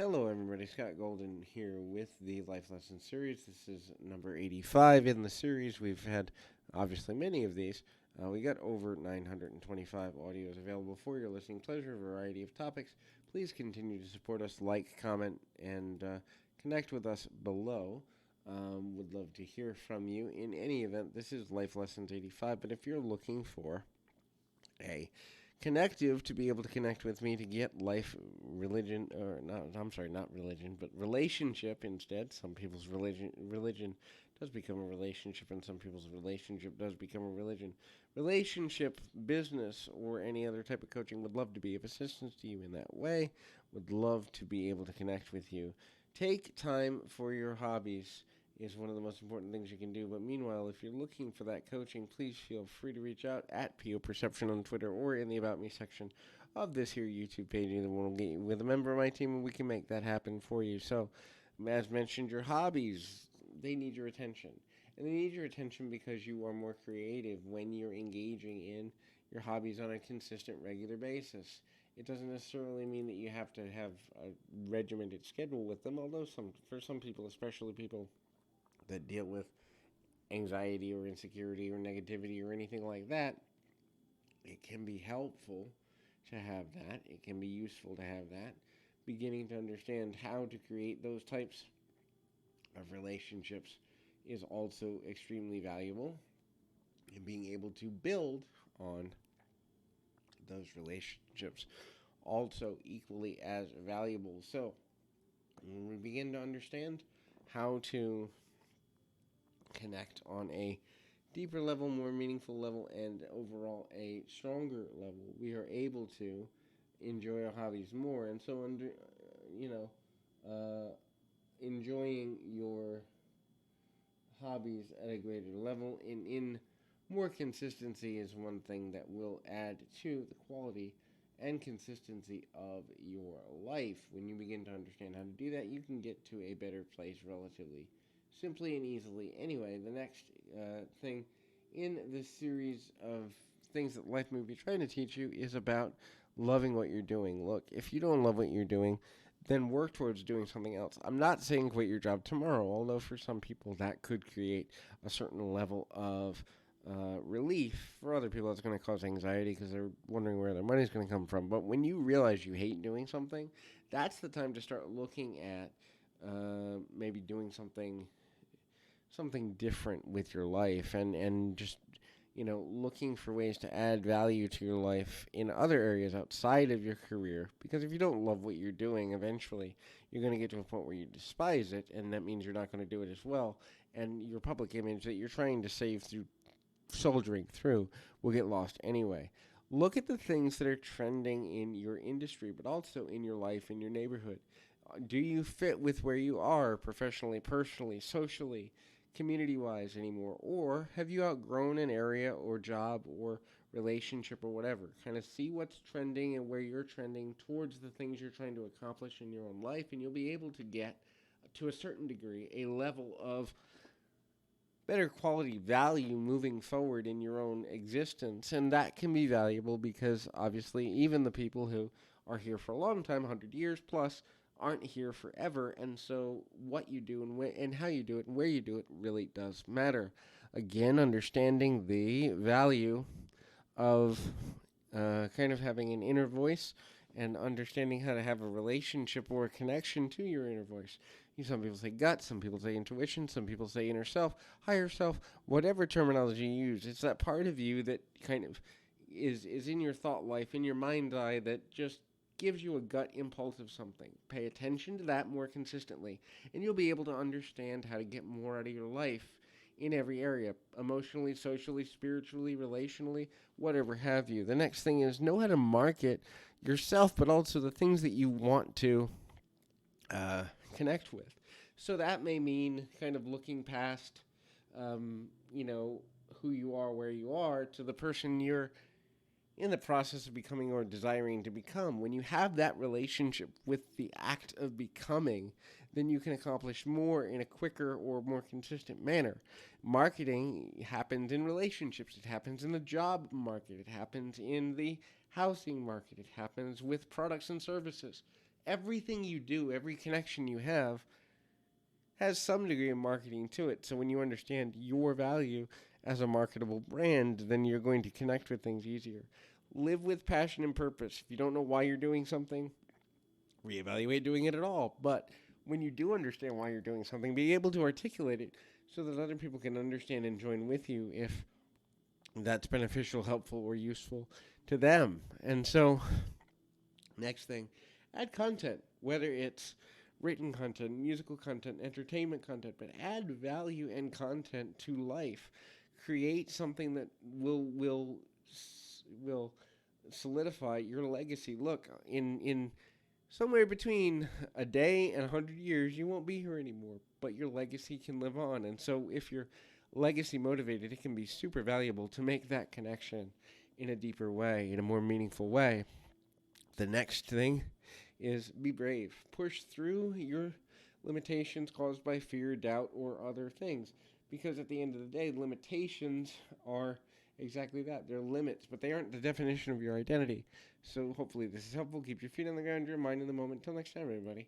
Hello, everybody. Scott Golden here with the Life Lesson series. This is number 85 in the series. We've had obviously many of these. We got over 925 audios available for your listening pleasure, a variety of topics. Please continue to support us, like, comment, and connect with us below. Would love to hear from you. In any event, this is Life Lessons 85, but if you're looking for a connective to be able to connect with me to get life religion or not I'm sorry not religion but relationship instead. Some people's religion does become a relationship, and some people's relationship does become a religion. Relationship, business, or any other type of coaching, would love to be of assistance to you in that way. Would love to be able to connect with you. Take time for your hobbies is one of the most important things you can do. But meanwhile, if you're looking for that coaching, please feel free to reach out at PO Perception on Twitter or in the About Me section of this here YouTube page. Either one will get you with a member of my team, and we can make that happen for you. So, as mentioned, your hobbies, they need your attention. And they need your attention because you are more creative when you're engaging in your hobbies on a consistent, regular basis. It doesn't necessarily mean that you have to have a regimented schedule with them, although for some people, especially people that deal with anxiety or insecurity or negativity or anything like that, it can be helpful to have that. It can be useful to have that. Beginning to understand how to create those types of relationships is also extremely valuable, and being able to build on those relationships also equally as valuable. So, when we begin to understand how to connect on a deeper level, more meaningful level, and overall a stronger level, we are able to enjoy our hobbies more. And so, you know, uh, enjoying your hobbies at a greater level and in more consistency is one thing that will add to the quality and consistency of your life. When you begin to understand how to do that, you can get to a better place relatively simply and easily. Anyway, the next thing in this series of things that life may be trying to teach you is about loving what you're doing. Look, if you don't love what you're doing, then work towards doing something else. I'm not saying quit your job tomorrow, although for some people that could create a certain level of relief. For other people, it's going to cause anxiety because they're wondering where their money's going to come from. But when you realize you hate doing something, that's the time to start looking at maybe doing something different with your life, and just looking for ways to add value to your life in other areas outside of your career. Because if you don't love what you're doing, eventually you're going to get to a point where you despise it, and that means you're not going to do it as well. And your public image that you're trying to save through soldiering through will get lost anyway. Look at the things that are trending in your industry, but also in your life, in your neighborhood. Do you fit with where you are professionally, personally, socially, community wise anymore? Or have you outgrown an area or job or relationship or whatever? Kind of see what's trending and where you're trending towards the things you're trying to accomplish in your own life, and you'll be able to get, to a certain degree, a level of better quality value moving forward in your own existence. And that can be valuable because obviously even the people who are here for a long time, 100 years plus, aren't here forever. And so what you do and how you do it and where you do it really does matter. Again, understanding the value of kind of having an inner voice and understanding how to have a relationship or a connection to your inner voice. Some people say gut, some people say intuition, some people say inner self, higher self, whatever terminology you use. It's that part of you that kind of is in your thought life, in your mind eye, that just gives you a gut impulse of something. Pay attention to that more consistently, and you'll be able to understand how to get more out of your life in every area, emotionally, socially, spiritually, relationally, whatever have you. The next thing is know how to market yourself, but also the things that you want to connect with. So that may mean kind of looking past, who you are, where you are, to the person you're in the process of becoming or desiring to become. When you have that relationship with the act of becoming, then you can accomplish more in a quicker or more consistent manner. Marketing happens in relationships. It happens in the job market. It happens in the housing market. It happens with products and services. everything you do, every connection you have, has some degree of marketing to it. So when you understand your value as a marketable brand, then you're going to connect with things easier. Live with passion and purpose. If you don't know why you're doing something, reevaluate doing it at all. But when you do understand why you're doing something, be able to articulate it so that other people can understand and join with you if that's beneficial, helpful, or useful to them. And so, next thing, add content, whether it's written content, musical content, entertainment content, but add value and content to life. Create something that will solidify your legacy. Look, in somewhere between a day and 100 years, you won't be here anymore, but your legacy can live on. And so, if you're legacy motivated, it can be super valuable to make that connection in a deeper way, in a more meaningful way. The next thing is be brave. Push through your limitations caused by fear, doubt, or other things. Because at the end of the day, limitations are exactly that. They're limits, but they aren't the definition of your identity. So hopefully this is helpful. Keep your feet on the ground, your mind in the moment. Until next time, everybody.